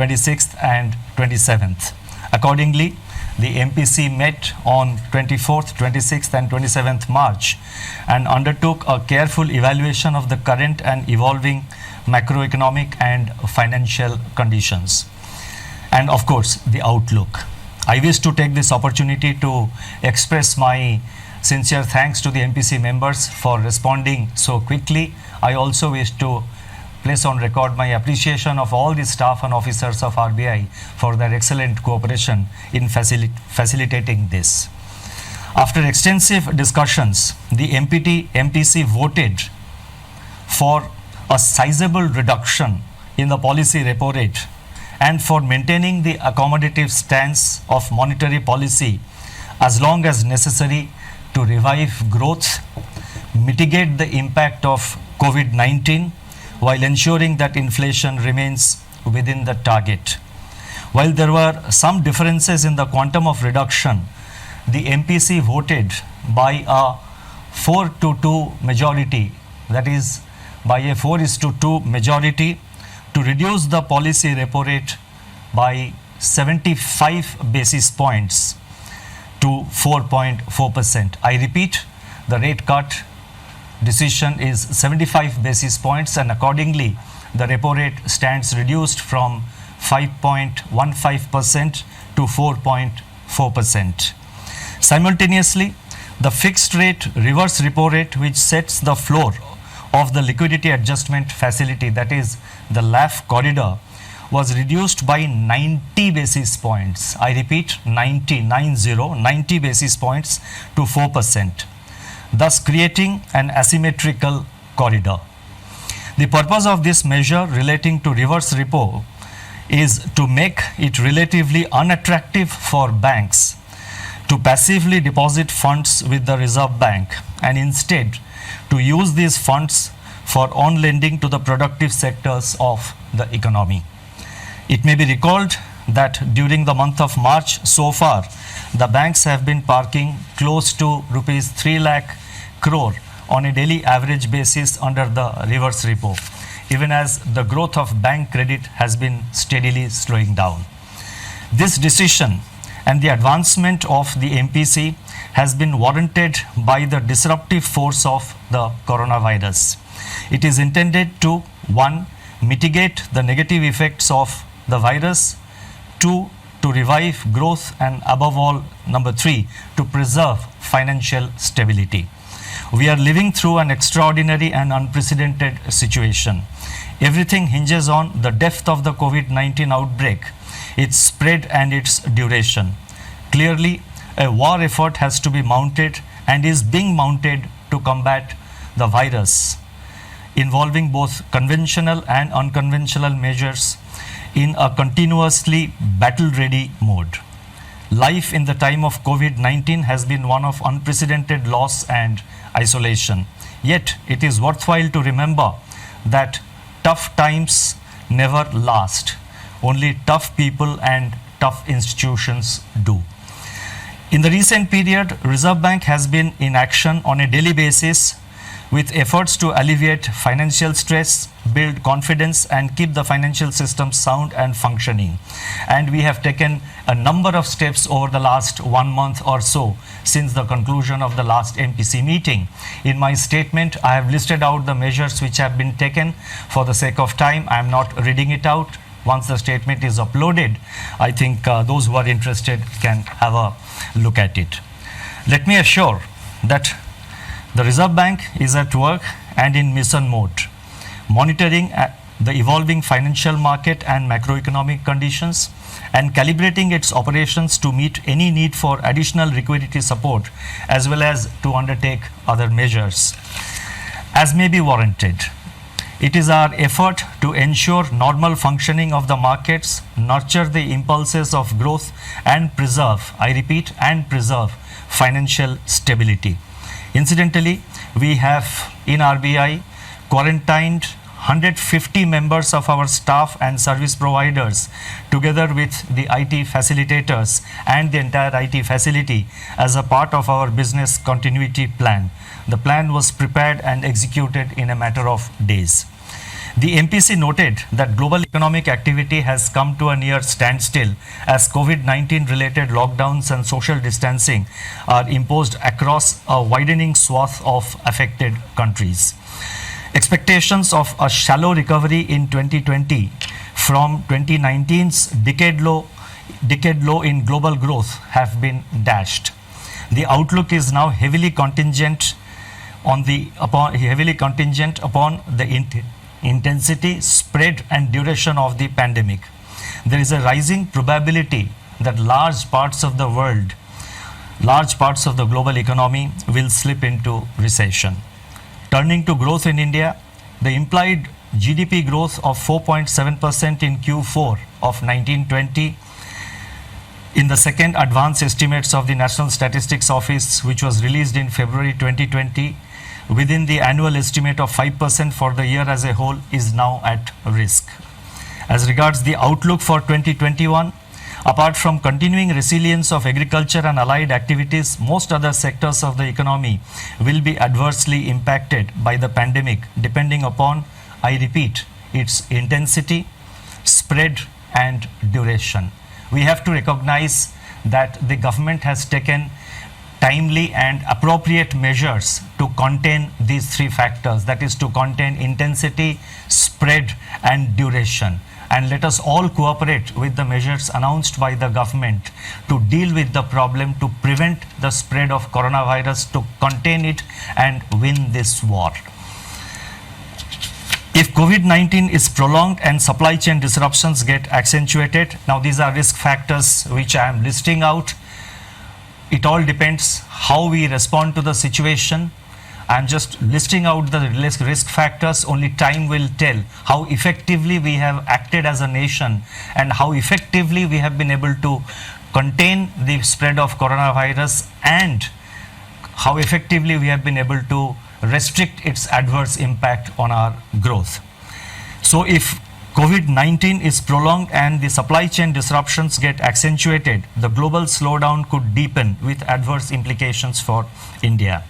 26th and 27th. Accordingly, the MPC met on 24th, 26th and 27th March and undertook a careful evaluation of the current and evolving macroeconomic and financial conditions, and of course the outlook. I wish to take this opportunity to express my sincere thanks to the MPC members for responding so quickly. I also wish to place on record my appreciation of all the staff and officers of RBI for their excellent cooperation in facilitating this. After extensive discussions, the MPC voted for a sizable reduction in the policy repo rate and for maintaining the accommodative stance of monetary policy as long as necessary to revive growth, mitigate the impact of COVID-19 while ensuring that inflation remains within the target. While there were some differences in the quantum of reduction, the MPC voted by a 4-2 majority, that is by a 4:2 majority, to reduce the policy repo rate by 75 basis points to 4.4%. I repeat, the rate cut decision is 75 basis points, and accordingly the repo rate stands reduced from 5.15% to 4.4%. Simultaneously, the fixed rate reverse repo rate, which sets the floor of the liquidity adjustment facility, that is the LAF corridor, was reduced by 90 basis points. I repeat, 90 basis points to 4%, thus creating an asymmetrical corridor. The purpose of this measure relating to reverse repo is to make it relatively unattractive for banks to passively deposit funds with the Reserve Bank and instead to use these funds for on-lending to the productive sectors of the economy. It may be recalled that during the month of March so far, the banks have been parking close to rupees 3 lakh crore on a daily average basis under the reverse repo, even as the growth of bank credit has been steadily slowing down. This decision and the advancement of the MPC has been warranted by the disruptive force of the coronavirus. It is intended to 1. Mitigate the negative effects of the virus, 2. To revive growth, and above all, number 3, to preserve financial stability. We are living through an extraordinary and unprecedented situation. Everything hinges on the depth of the COVID-19 outbreak, its spread and its duration. Clearly, a war effort has to be mounted and is being mounted to combat the virus, involving both conventional and unconventional measures in a continuously battle-ready mode. Life in the time of COVID-19 has been one of unprecedented loss and isolation. Yet, it is worthwhile to remember that tough times never last. Only tough people and tough institutions do. In the recent period, Reserve Bank has been in action on a daily basis with efforts to alleviate financial stress, build confidence, and keep the financial system sound and functioning. And we have taken a number of steps over the last 1 month or so since the conclusion of the last MPC meeting. In my statement, I have listed out the measures which have been taken. For the sake of time, I am not reading it out. Once the statement is uploaded, I think those who are interested can have a look at it. Let me assure that the Reserve Bank is at work and in mission mode, monitoring the evolving financial market and macroeconomic conditions and calibrating its operations to meet any need for additional liquidity support, as well as to undertake other measures as may be warranted. It is our effort to ensure normal functioning of the markets, nurture the impulses of growth, and preserve, I repeat, and preserve financial stability. Incidentally, we have in RBI quarantined 150 members of our staff and service providers together with the IT facilitators and the entire IT facility as a part of our business continuity plan. The plan was prepared and executed in a matter of days. The MPC noted that global economic activity has come to a near standstill as COVID-19 related lockdowns and social distancing are imposed across a widening swath of affected countries. Expectations of a shallow recovery in 2020 from 2019's decade low in global growth have been dashed. The outlook is now heavily contingent upon the intensity, spread and duration of the pandemic. There is a rising probability that large parts of the global economy will slip into recession. Turning to growth in India, the implied GDP growth of 4.7% in Q4 of 1920 in the second advance estimates of the National Statistics Office, which was released in February 2020, within the annual estimate of 5% for the year as a whole, is now at risk. As regards the outlook for 2021, apart from continuing resilience of agriculture and allied activities, most other sectors of the economy will be adversely impacted by the pandemic, depending upon, I repeat, its intensity, spread and duration. We have to recognize that the government has taken timely and appropriate measures to contain these three factors, that is to contain intensity, spread and duration. And let us all cooperate with the measures announced by the government to deal with the problem, to prevent the spread of coronavirus, to contain it and win this war. If COVID-19 is prolonged and supply chain disruptions get accentuated, now these are risk factors which I am listing out. It all depends how we respond to the situation. I am just listing out the risk factors. Only time will tell how effectively we have acted as a nation and how effectively we have been able to contain the spread of coronavirus and how effectively we have been able to restrict its adverse impact on our growth. So if COVID-19 is prolonged and the supply chain disruptions get accentuated, the global slowdown could deepen with adverse implications for India.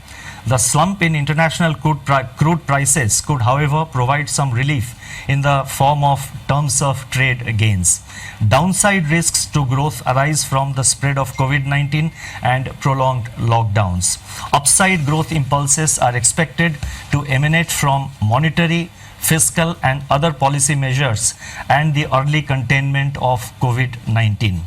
The slump in international crude prices could, however, provide some relief in the form of terms of trade gains. Downside risks to growth arise from the spread of COVID-19 and prolonged lockdowns. Upside growth impulses are expected to emanate from monetary, fiscal and other policy measures and the early containment of COVID-19.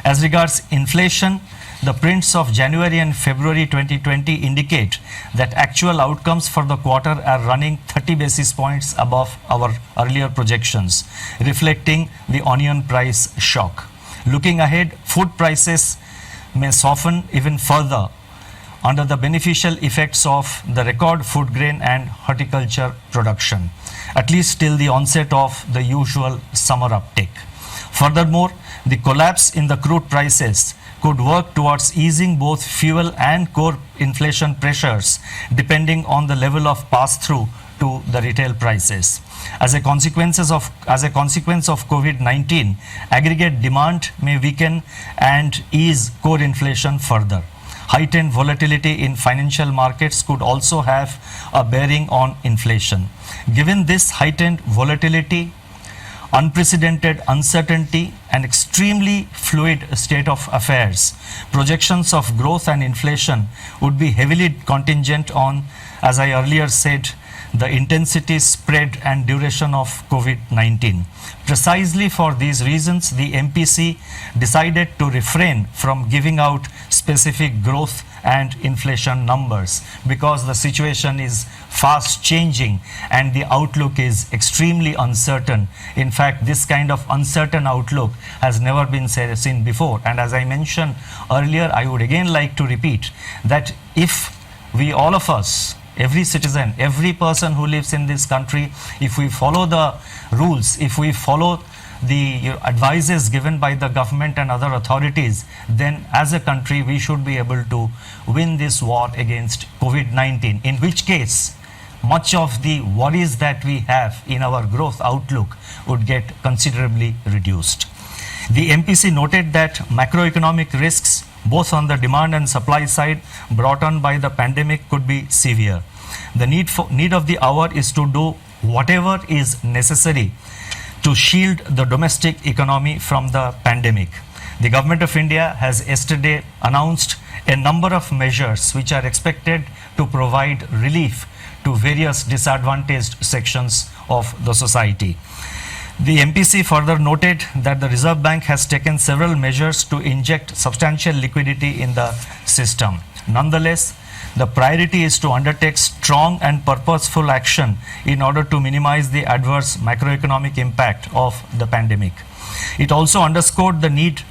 As regards inflation, the prints of January and February 2020 indicate that actual outcomes for the quarter are running 30 basis points above our earlier projections, reflecting the onion price shock. Looking ahead, food prices may soften even further under the beneficial effects of the record food grain and horticulture production, at least till the onset of the usual summer uptick. Furthermore, the collapse in the crude prices could work towards easing both fuel and core inflation pressures depending on the level of pass-through to the retail prices. As a consequence of COVID-19, aggregate demand may weaken and ease core inflation further. Heightened volatility in financial markets could also have a bearing on inflation. Given this heightened volatility, unprecedented uncertainty and extremely fluid state of affairs, projections of growth and inflation would be heavily contingent on, as I earlier said, the intensity, spread and duration of COVID-19. Precisely for these reasons, the MPC decided to refrain from giving out specific growth and inflation numbers because the situation is fast changing and the outlook is extremely uncertain. In fact, this kind of uncertain outlook has never been seen before. And as I mentioned earlier, I would again like to repeat that if we, all of us, every citizen, every person who lives in this country, if we follow the rules, if we follow the advices given by the government and other authorities, then as a country we should be able to win this war against COVID-19, in which case much of the worries that we have in our growth outlook would get considerably reduced. The MPC noted that macroeconomic risks both on the demand and supply side brought on by the pandemic could be severe. The need of the hour is to do whatever is necessary to shield the domestic economy from the pandemic. The Government of India has yesterday announced a number of measures which are expected to provide relief to various disadvantaged sections of the society. The MPC further noted that the Reserve Bank has taken several measures to inject substantial liquidity in the system. Nonetheless, the priority is to undertake strong and purposeful action in order to minimize the adverse macroeconomic impact of the pandemic. It also underscored the need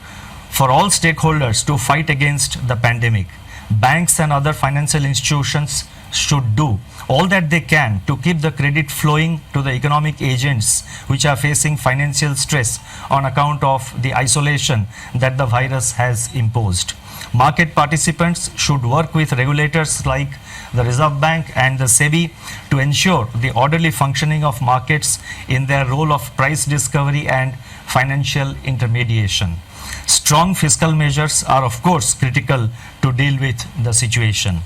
for all stakeholders to fight against the pandemic. Banks and other financial institutions should do all that they can to keep the credit flowing to the economic agents which are facing financial stress on account of the isolation that the virus has imposed. Market participants should work with regulators like the Reserve Bank and the SEBI to ensure the orderly functioning of markets in their role of price discovery and financial intermediation. Strong fiscal measures are of course critical to deal with the situation.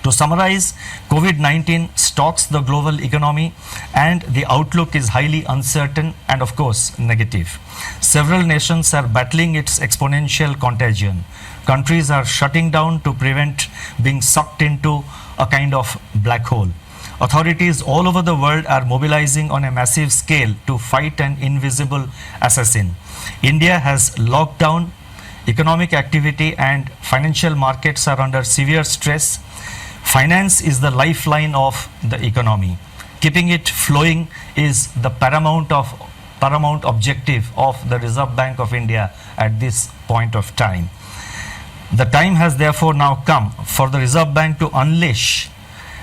To summarize, COVID-19 stalks the global economy and the outlook is highly uncertain and of course negative. Several nations are battling its exponential contagion. Countries are shutting down to prevent being sucked into a kind of black hole. Authorities all over the world are mobilizing on a massive scale to fight an invisible assassin. India has locked down economic activity and financial markets are under severe stress. Finance is the lifeline of the economy. Keeping it flowing is the paramount objective of the Reserve Bank of India at this point of time. The time has therefore now come for the Reserve Bank to unleash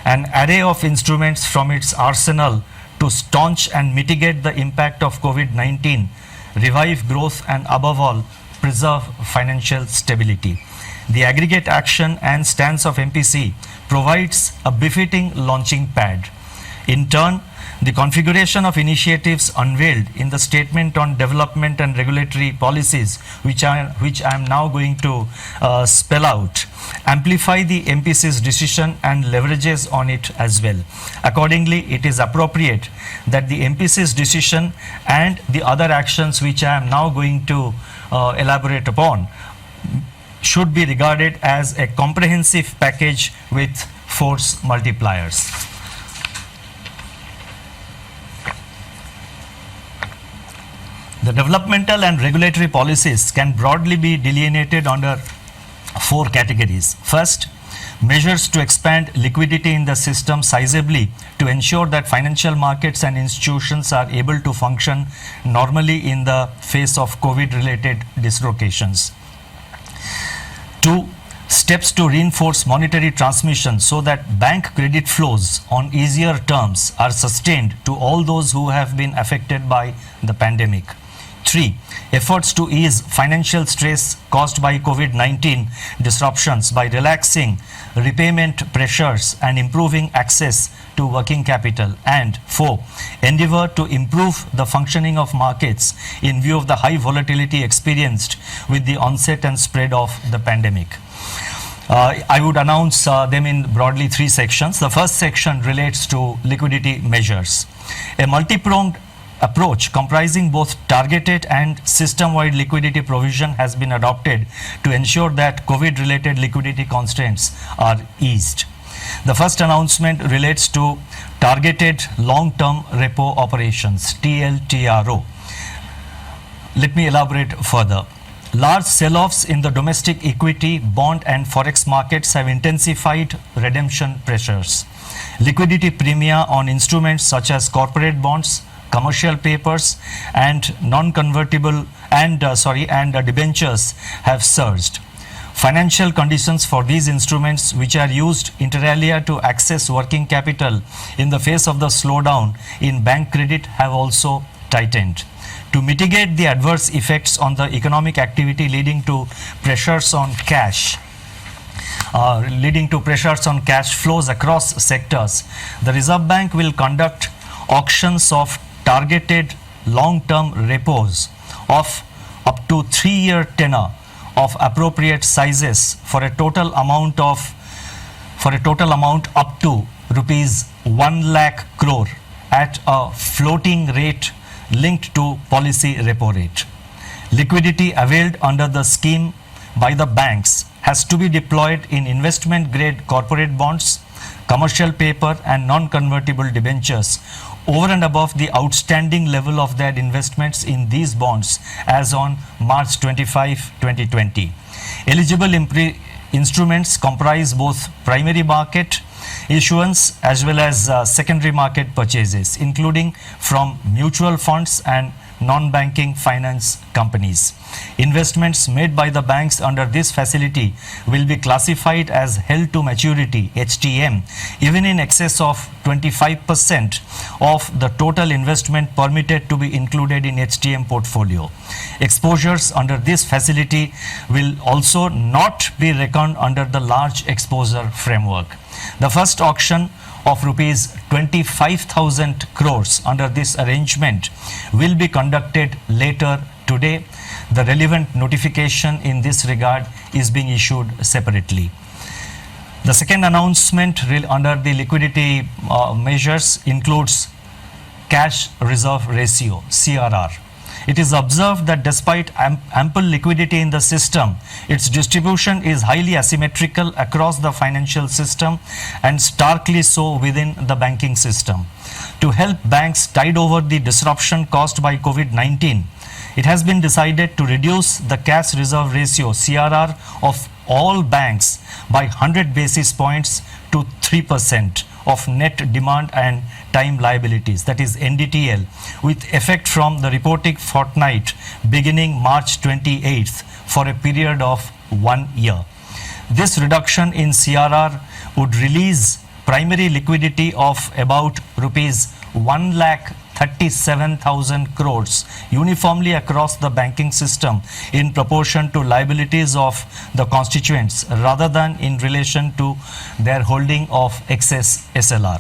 an array of instruments from its arsenal to staunch and mitigate the impact of COVID-19, revive growth and above all, preserve financial stability. The aggregate action and stance of MPC provides a befitting launching pad. In turn, the configuration of initiatives unveiled in the statement on development and regulatory policies, which I am now going to spell out, amplify the MPC's decision and leverages on it as well. Accordingly, it is appropriate that the MPC's decision and the other actions which I am now going to elaborate upon should be regarded as a comprehensive package with force multipliers. The developmental and regulatory policies can broadly be delineated under four categories. First, measures to expand liquidity in the system sizably to ensure that financial markets and institutions are able to function normally in the face of COVID-related dislocations. Two, steps to reinforce monetary transmission so that bank credit flows on easier terms are sustained to all those who have been affected by the pandemic. 3. Efforts to ease financial stress caused by COVID-19 disruptions by relaxing repayment pressures and improving access to working capital. And 4. Endeavor to improve the functioning of markets in view of the high volatility experienced with the onset and spread of the pandemic. I would announce them in broadly three sections. The first section relates to liquidity measures. A multi-pronged approach comprising both targeted and system-wide liquidity provision has been adopted to ensure that COVID-related liquidity constraints are eased. The first announcement relates to targeted long-term repo operations, TLTRO. Let me elaborate further. Large sell-offs in the domestic equity, bond and forex markets have intensified redemption pressures. Liquidity premia on instruments such as corporate bonds, commercial papers and non-convertible and debentures have surged. Financial conditions for these instruments, which are used inter alia to access working capital in the face of the slowdown in bank credit, have also tightened. To mitigate the adverse effects on the economic activity leading to pressures on cash flows across sectors, the Reserve Bank will conduct auctions of targeted long-term repos of up to 3-year tenor of appropriate sizes for a total amount up to rupees 1 lakh crore at a floating rate linked to policy repo rate. Liquidity availed under the scheme by the banks has to be deployed in investment grade corporate bonds, commercial paper and non-convertible debentures over and above the outstanding level of their investments in these bonds as on March 25, 2020. Eligible instruments comprise both primary market issuance as well as secondary market purchases, including from mutual funds and non-banking finance companies. Investments made by the banks under this facility will be classified as held to maturity HTM even in excess of 25% of the total investment permitted to be included in HTM portfolio. Exposures under this facility will also not be reckoned under the large exposure framework. The first auction of rupees 25,000 crores under this arrangement will be conducted later today. The relevant notification in this regard is being issued separately. The second announcement under the liquidity measures includes cash reserve ratio, CRR. It is observed that despite ample liquidity in the system, its distribution is highly asymmetrical across the financial system and starkly so within the banking system. To help banks tide over the disruption caused by COVID-19, it has been decided to reduce the cash reserve ratio, CRR, of all banks by 100 basis points to 3% of net demand and time liabilities, that is NDTL, with effect from the reporting fortnight beginning March 28th for a period of 1 year. This reduction in CRR would release primary liquidity of about rupees 1,37,000 crores uniformly across the banking system in proportion to liabilities of the constituents rather than in relation to their holding of excess SLR.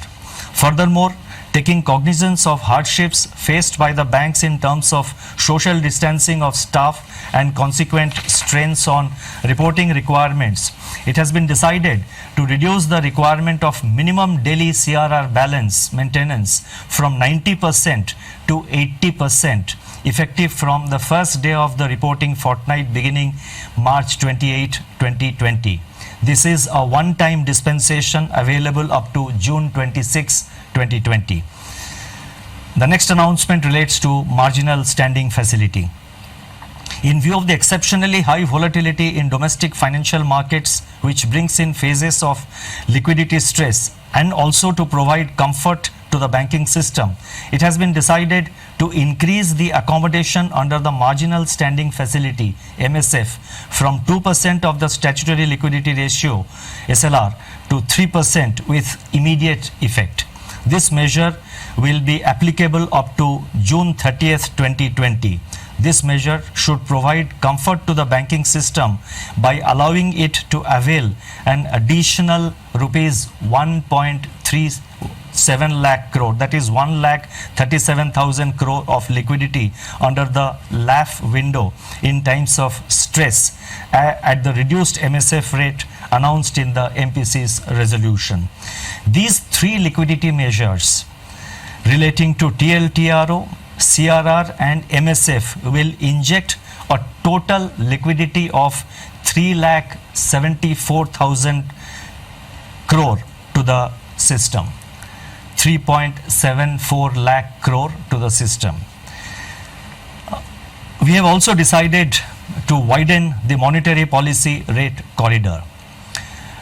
Furthermore, taking cognizance of hardships faced by the banks in terms of social distancing of staff and consequent strains on reporting requirements, it has been decided to reduce the requirement of minimum daily CRR balance maintenance from 90% to 80% effective from the first day of the reporting fortnight beginning March 28, 2020. This is a one-time dispensation available up to June 26, 2020. The next announcement relates to marginal standing facility. In view of the exceptionally high volatility in domestic financial markets, which brings in phases of liquidity stress, and also to provide comfort to the banking system, it has been decided to increase the accommodation under the marginal standing facility MSF from 2% of the statutory liquidity ratio SLR to 3% with immediate effect. This measure will be applicable up to June 30th, 2020. This measure should provide comfort to the banking system by allowing it to avail an additional rupees 1.37 lakh crore, that is 1,37,000 crore of liquidity under the LAF window in times of stress at the reduced MSF rate announced in the MPC's resolution. These three liquidity measures relating to TLTRO, CRR and MSF will inject a total liquidity of 3,74,000 crore to the system, 3.74 lakh crore to the system. We have also decided to widen the monetary policy rate corridor.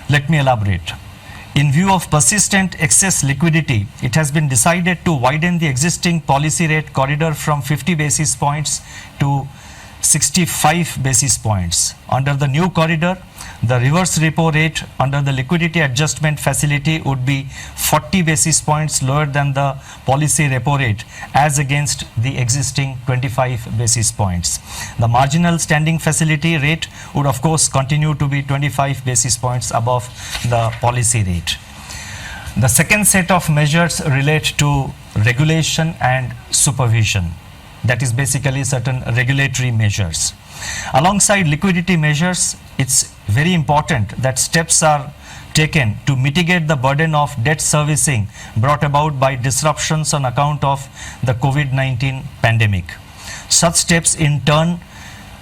Let me elaborate. In view of persistent excess liquidity, it has been decided to widen the existing policy rate corridor from 50 basis points to 65 basis points. Under the new corridor, the reverse repo rate under the liquidity adjustment facility would be 40 basis points lower than the policy repo rate as against the existing 25 basis points. The marginal standing facility rate would of course continue to be 25 basis points above the policy rate. The second set of measures relate to regulation and supervision. That is basically certain regulatory measures. Alongside liquidity measures, it's very important that steps are taken to mitigate the burden of debt servicing brought about by disruptions on account of the COVID-19 pandemic. Such steps in turn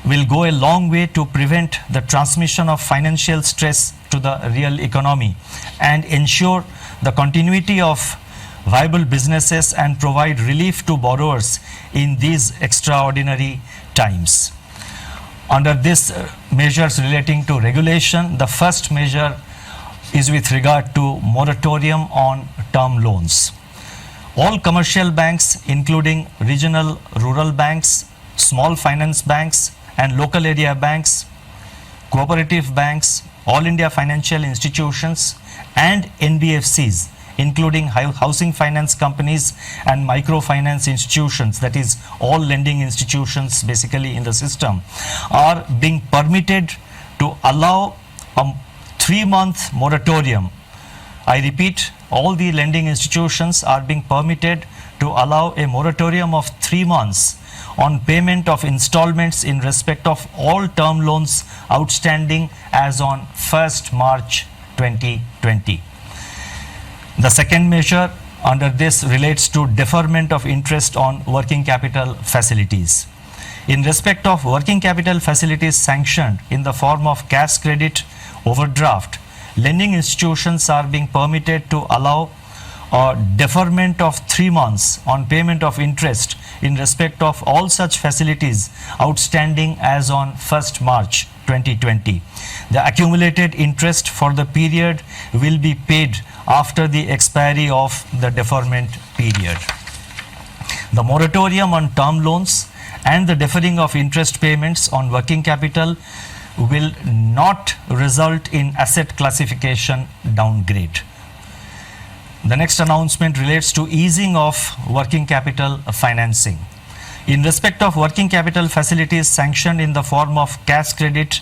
will go a long way to prevent the transmission of financial stress to the real economy and ensure the continuity of viable businesses and provide relief to borrowers in these extraordinary times. Under these measures relating to regulation, the first measure is with regard to moratorium on term loans. All commercial banks, including regional rural banks, small finance banks and local area banks, cooperative banks, all India financial institutions and NBFCs, including housing finance companies and microfinance institutions, that is all lending institutions basically in the system, are being permitted to allow a 3-month moratorium. I repeat, all the lending institutions are being permitted to allow a moratorium of 3 months on payment of installments in respect of all term loans outstanding as on 1st March 2020. The second measure under this relates to deferment of interest on working capital facilities. In respect of working capital facilities sanctioned in the form of cash credit, overdraft, lending institutions are being permitted to allow a deferment of 3 months on payment of interest in respect of all such facilities outstanding as on 1st March 2020. The accumulated interest for the period will be paid after the expiry of the deferment period. The moratorium on term loans and the deferring of interest payments on working capital will not result in asset classification downgrade. The next announcement relates to easing of working capital financing. In respect of working capital facilities sanctioned in the form of cash credit,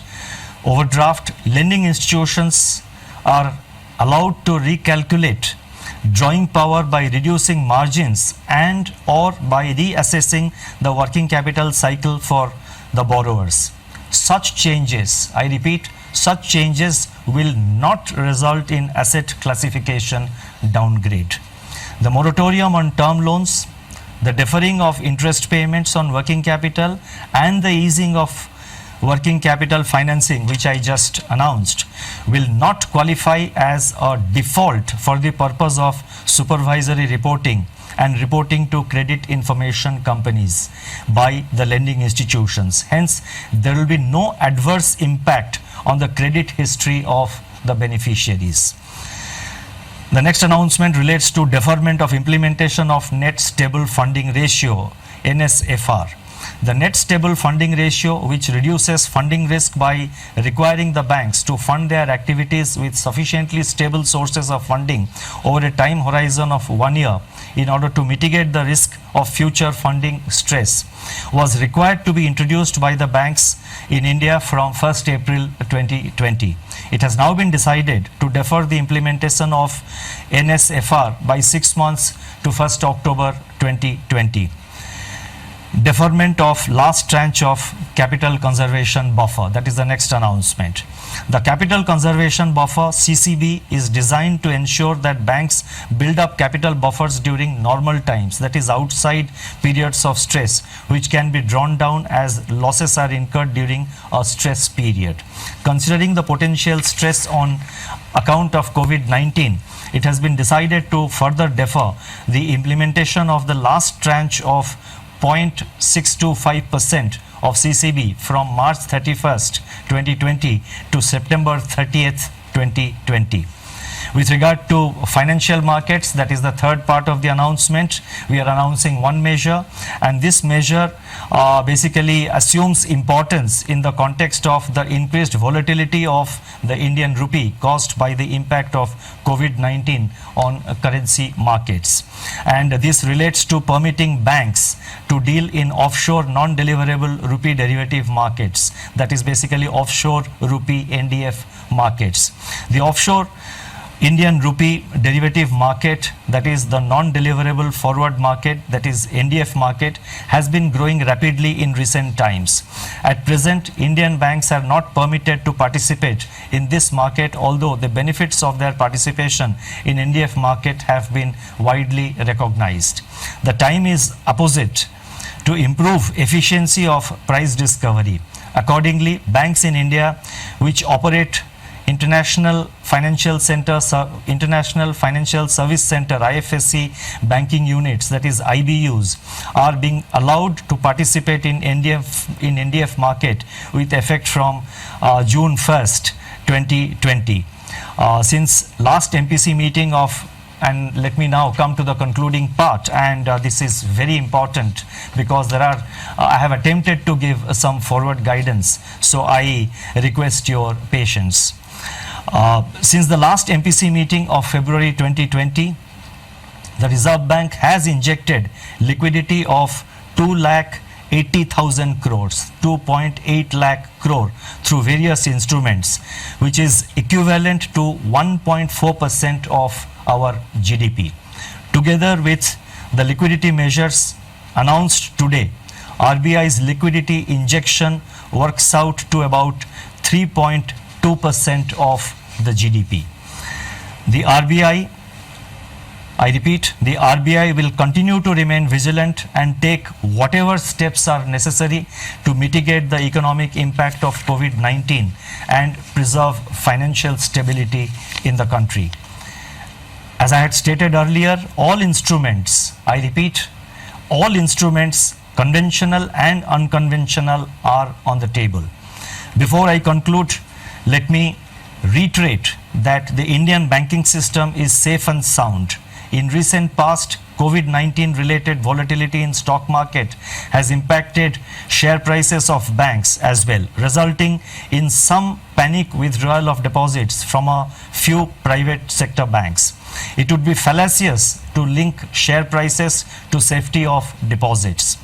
overdraft, lending institutions are allowed to recalculate drawing power by reducing margins and or by reassessing the working capital cycle for the borrowers. Such changes, I repeat, such changes will not result in asset classification downgrade. The moratorium on term loans, the deferring of interest payments on working capital and the easing of working capital financing, which I just announced, will not qualify as a default for the purpose of supervisory reporting and reporting to credit information companies by the lending institutions. Hence, there will be no adverse impact on the credit history of the beneficiaries. The next announcement relates to deferment of implementation of Net Stable Funding Ratio, NSFR. The Net Stable Funding Ratio, which reduces funding risk by requiring the banks to fund their activities with sufficiently stable sources of funding over a time horizon of 1 year in order to mitigate the risk of future funding stress, was required to be introduced by the banks in India from 1st April 2020. It has now been decided to defer the implementation of NSFR by 6 months to 1st October 2020. Deferment of last tranche of capital conservation buffer, that is the next announcement. The capital conservation buffer CCB is designed to ensure that banks build up capital buffers during normal times, that is outside periods of stress, which can be drawn down as losses are incurred during a stress period. Considering the potential stress on account of COVID-19, it has been decided to further defer the implementation of the last tranche of 0.625% of CCB from March 31st, 2020 to September 30th, 2020. With regard to financial markets, that is the third part of the announcement, we are announcing one measure, and this measure basically assumes importance in the context of the increased volatility of the Indian rupee caused by the impact of COVID-19 on currency markets. And this relates to permitting banks to deal in offshore non-deliverable rupee derivative markets, that is basically offshore rupee NDF markets. The offshore Indian rupee derivative market, that is the non-deliverable forward market, that is NDF market, has been growing rapidly in recent times. At present, Indian banks are not permitted to participate in this market, although the benefits of their participation in NDF market have been widely recognized. The time is opposite to improve efficiency of price discovery. Accordingly, banks in India which operate International Financial Service Center IFSC banking units, that is IBUs, are being allowed to participate in NDF market with effect from June 1st, 2020. Since last MPC meeting and let me now come to the concluding part, and this is very important because I have attempted to give some forward guidance, so I request your patience. Since the last MPC meeting of February 2020, the Reserve Bank has injected liquidity of 2,80,000 crores, 2.8 lakh crore through various instruments, which is equivalent to 1.4% of our GDP. Together with the liquidity measures announced today, RBI's liquidity injection works out to about 3.2% of the GDP. The RBI, I repeat, the RBI will continue to remain vigilant and take whatever steps are necessary to mitigate the economic impact of COVID-19 and preserve financial stability in the country. As I had stated earlier, all instruments, I repeat, all instruments, conventional and unconventional, are on the table. Before I conclude, let me reiterate that the Indian banking system is safe and sound. In recent past, COVID-19 related volatility in stock market has impacted share prices of banks as well, resulting in some panic withdrawal of deposits from a few private sector banks. It would be fallacious to link share prices to safety of deposits.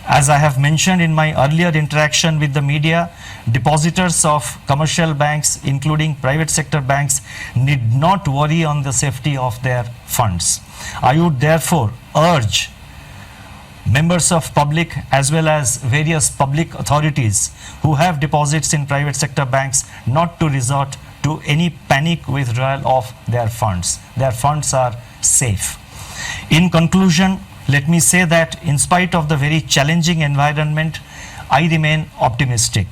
As I have mentioned in my earlier interaction with the media, depositors of commercial banks, including private sector banks, need not worry on the safety of their funds. I would therefore urge members of public as well as various public authorities who have deposits in private sector banks not to resort to any panic withdrawal of their funds. Their funds are safe. In conclusion, let me say that in spite of the very challenging environment, I remain optimistic.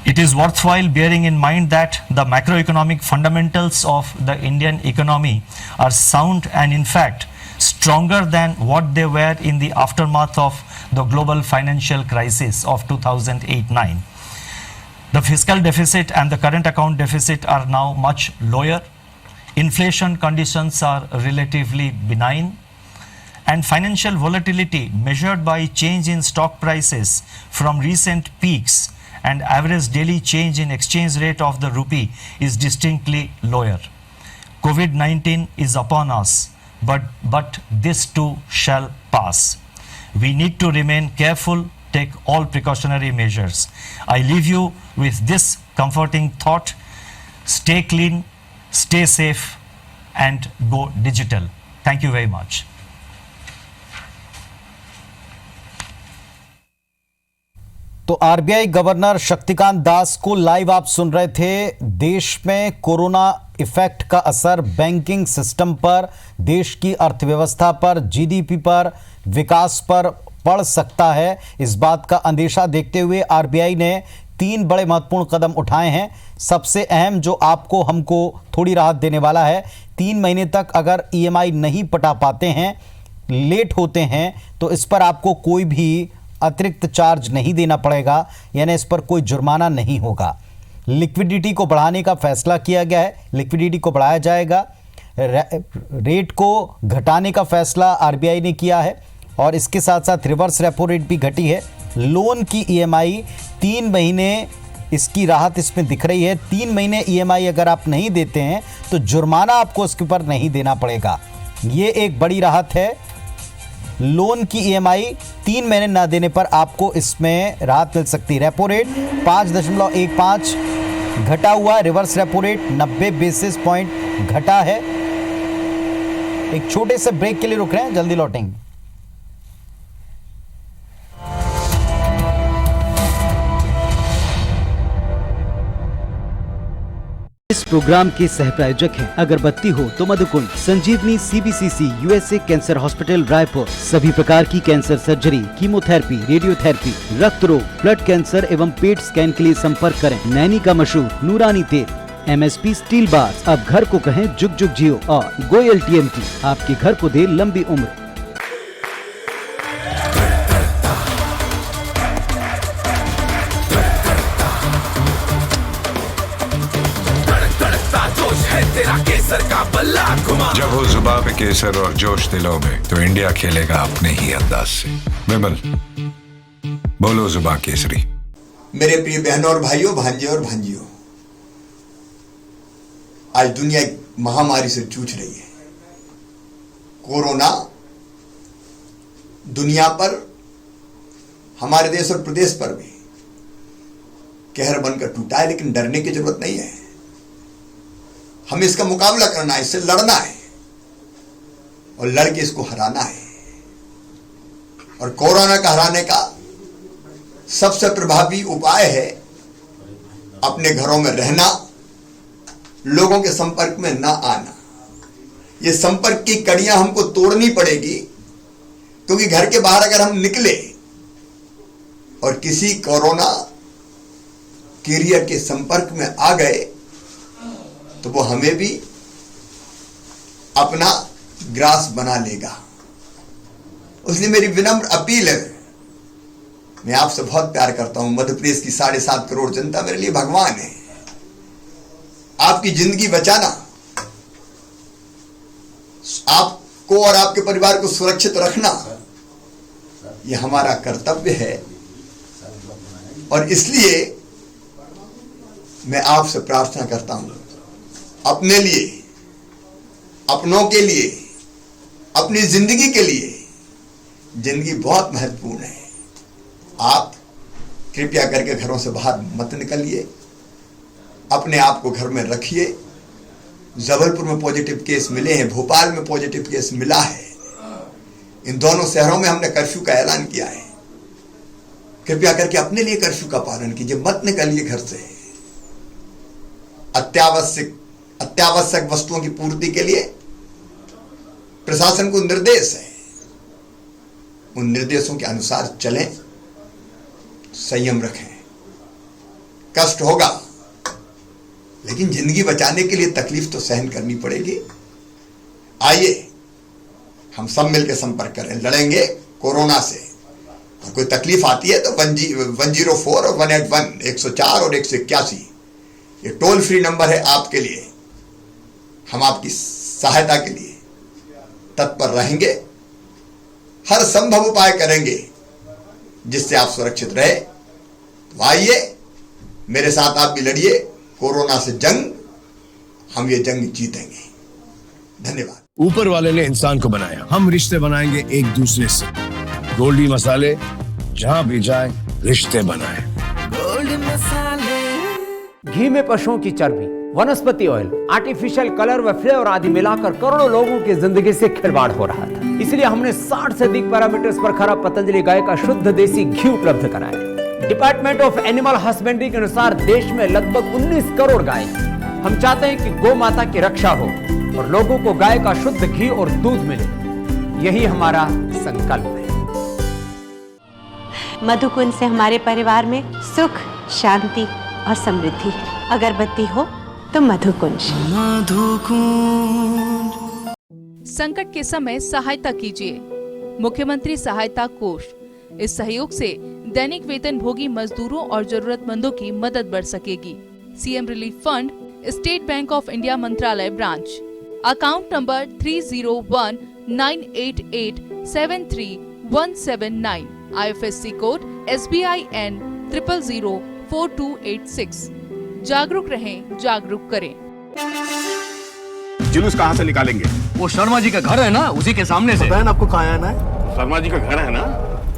It is worthwhile bearing in mind that the macroeconomic fundamentals of the Indian economy are sound and in fact stronger than what they were in the aftermath of the global financial crisis of 2008-9. The fiscal deficit and the current account deficit are now much lower. Inflation conditions are relatively benign. And financial volatility measured by change in stock prices from recent peaks and average daily change in exchange rate of the rupee is distinctly lower. COVID-19 is upon us, but this too shall pass. We need to remain careful, take all precautionary measures. I leave you with this comforting thought: stay clean, stay safe, and go digital. Thank you very much. तो RBI governor Shaktikanta Das को live आप सुन रहे थे। देश में corona effect का असर banking system पर, देश की अर्थव्यवस्था पर, जीडीपी पर, विकास पर पड़ सकता है, इस बात का अंदेशा देखते हुए आरबीआई ने 3 बड़े महत्वपूर्ण कदम उठाए हैं। सबसे अहम जो आपको हमको थोड़ी राहत देने वाला है, 3 महीने तक अगर ईएमआई नहीं पटा पाते हैं, लेट होते हैं, तो इस पर आपको कोई भी अतिरिक्त चार्ज नहीं देना पड़ेगा, यानी इस पर कोई जुर्माना नहीं होगा। लिक्विडिटी को बढ़ाने का फैसला किया गया है, लिक्विडिटी को बढ़ाया जाएगा। रेट को घटाने का फैसला आरबीआई ने किया है और इसके साथ साथ रिवर्स रेपो रेट भी घटी है। लोन की ईएमआई 3 महीने इसकी राहत इसमें दिख रही है। 3 महीने ईएमआई अगर आप नहीं देते हैं तो जुर्माना आपको इसके ऊपर नहीं देना पड़ेगा। ये एक बड़ी राहत है। लोन की ईएमआई 3 महीने ना देने पर आपको इसमें राहत मिल सकती है। रेपो रेट 5.15 घटा हुआ। Reverse repo rate 90 basis point घटा है। एक छोटे से ब्रेक के लिए रुक रहे हैं, जल्दी लौटेंगे। इस प्रोग्राम के सह प्रायोजक हैं अगरबत्ती हो तो मधुकुंज, संजीवनी CBCC USA cancer hospital Raipur. सभी प्रकार की कैंसर सर्जरी, कीमोथेरेपी, रेडियोथेरेपी, रक्त रोग, ब्लड कैंसर एवं पेट स्कैन के लिए संपर्क करें। नैनी का मशहूर नूरानी तेल, MSP स्टील बार्स। अब घर को कहें जुग जुग जियो और गोयल TMT आपके घर को दे लंबी उम्र। जब हो जुबां पे केसर और जोश दिलों में, तो इंडिया खेलेगा अपने ही अंदाज से। विमल, बोलो जुबां केसरी। मेरे प्रिय बहनों और भाइयों, भांजे और भांजियों, आज दुनिया एक महामारी से जूझ रही है। कोरोना दुनिया पर, हमारे देश और प्रदेश पर भी कहर बनकर टूटा है, लेकिन डरने की जरूरत नहीं है। हमें इसका मुकाबला करना है, इससे लड़ना है और लड़के इसको हराना है। और कोरोना का हराने का सबसे प्रभावी उपाय है अपने घरों में रहना, लोगों के संपर्क में ना आना। ये संपर्क की कड़ियां हमको तोड़नी पड़ेगी, क्योंकि घर के बाहर अगर हम निकले और किसी कोरोना कैरियर के संपर्क में आ गए तो वो हमें भी अपना ग्रास बना लेगा। उसने मेरी विनम्र अपील है, मैं आपसे बहुत प्यार करता हूं। मध्य प्रदेश की 7.5 करोड़ जनता मेरे लिए भगवान है। आपकी जिंदगी बचाना, आपको और आपके परिवार को सुरक्षित रखना, यह हमारा कर्तव्य है। और इसलिए मैं आपसे प्रार्थना करता हूं, अपने लिए, अपनों के लिए, अपनी जिंदगी के लिए। जिंदगी बहुत महत्वपूर्ण है। आप कृपया करके घरों से बाहर मत निकलिए, अपने आप को घर में रखिए। जबलपुर में पॉजिटिव केस मिले हैं, भोपाल में पॉजिटिव केस मिला है। इन दोनों शहरों में हमने कर्फ्यू का ऐलान किया है। कृपया करके अपने लिए कर्फ्यू का पालन कीजिए, मत निकलिए घर से। अत्यावश्यक वस्तुओं की पूर्ति के लिए प्रशासन को निर्देश है, उन निर्देशों के अनुसार चलें, संयम रखें। कष्ट होगा, लेकिन जिंदगी बचाने के लिए तकलीफ तो सहन करनी पड़ेगी। आइए हम सब मिलकर संपर्क करें, लड़ेंगे कोरोना से। और कोई तकलीफ आती है तो 104 और 181, 104 और 181 ये टोल फ्री नंबर है आपके लिए। हम आपकी सहायता के लिए तत्पर रहेंगे, हर संभव उपाय करेंगे जिससे आप सुरक्षित रहे। तो आइए मेरे साथ आप भी लड़िए कोरोना से जंग, हम ये जंग जीतेंगे। धन्यवाद। ऊपर वाले ने इंसान को बनाया, हम रिश्ते बनाएंगे एक दूसरे से। गोल्डी मसाले, जहाँ भी जाए रिश्ते बनाए। गोल्डी मसाले। घी में पशुओं की चर्बी, वनस्पति ऑयल, आर्टिफिशियल कलर व फ्लेवर आदि मिलाकर करोड़ों लोगों की जिंदगी से खिलवाड़ हो रहा था। इसलिए हमने 60 से अधिक पैरामीटर्स पर खरा पतंजलि गाय का शुद्ध देसी घी उपलब्ध कराया। डिपार्टमेंट ऑफ एनिमल हस्बेंड्री के अनुसार देश में लगभग 19 करोड़ गाय। हम चाहते हैं कि गौ माता की रक्षा हो और लोगों को गाय का शुद्ध घी और दूध मिले, यही हमारा संकल्प है। मधुकुंज से हमारे परिवार में सुख, शांति और समृद्धि है। अगरबत्ती हो तो मधुकुंज। संकट के समय सहायता कीजिए। मुख्यमंत्री सहायता कोष, इस सहयोग से दैनिक वेतन भोगी मजदूरों और जरूरतमंदों की मदद बढ़ सकेगी। CM relief fund, state bank of India मंत्रालय branch, account number 301887373179, IFSC code SBIN 0004286। जागरूक रहें, जागरूक करें। जुलूस कहाँ से निकालेंगे? वो शर्मा जी का घर है ना, उसी के सामने से। बहन आपको कहाँ आना है? शर्मा जी का घर है ना,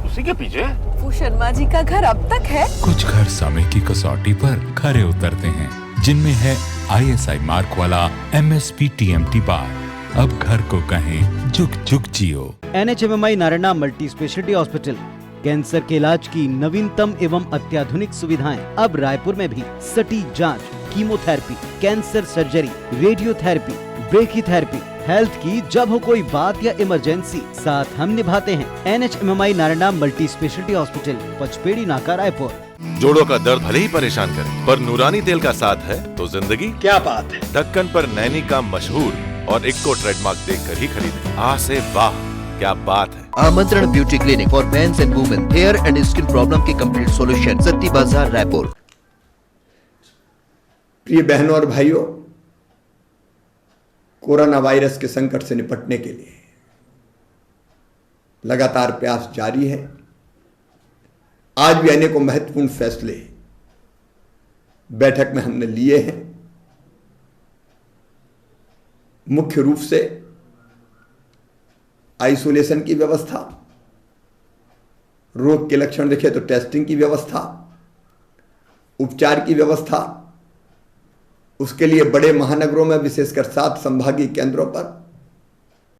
उसी के पीछे। वो शर्मा जी का घर अब तक है। कुछ घर समय की कसौटी पर खरे उतरते हैं, जिनमें है ISI मार्क वाला MSP TMT बार। अब घर को कहें जुग जुग जियो। NHMMI Narayana multi speciality hospital, cancer के इलाज की नवीनतम एवं अत्याधुनिक सुविधाएं अब रायपुर में भी। सटीक जांच, chemotherapy, cancer surgery, radiotherapy, brachytherapy, health की जब हो कोई बात या इमरजेंसी, साथ हम निभाते हैं। NHMMI Narayana multi speciality hospital, Pachpedi नाका, रायपुर। जोड़ों का दर्द भले ही परेशान करे, पर नूरानी तेल का साथ है तो जिंदगी क्या बात है। ढक्कन पर नैनी का मशहूर और इक्को ट्रेडमार्क देखकर ही खरीदें। आ से वाह, क्या बात है। आमंत्रण beauty clinic for mens and women, hair and skin problem की कंप्लीट सॉल्यूशन, सत्ती बाजार, रायपुर। प्रिय बहनों और भाइयों, कोरोना वायरस के संकट से निपटने के लिए लगातार प्रयास जारी है। आज भी अनेकों महत्वपूर्ण फैसले बैठक में हमने लिए हैं। मुख्य रूप से आइसोलेशन की व्यवस्था, रोग के लक्षण दिखे तो टेस्टिंग की व्यवस्था, उपचार की व्यवस्था, उसके लिए बड़े महानगरों में विशेषकर 7 संभागीय केंद्रों पर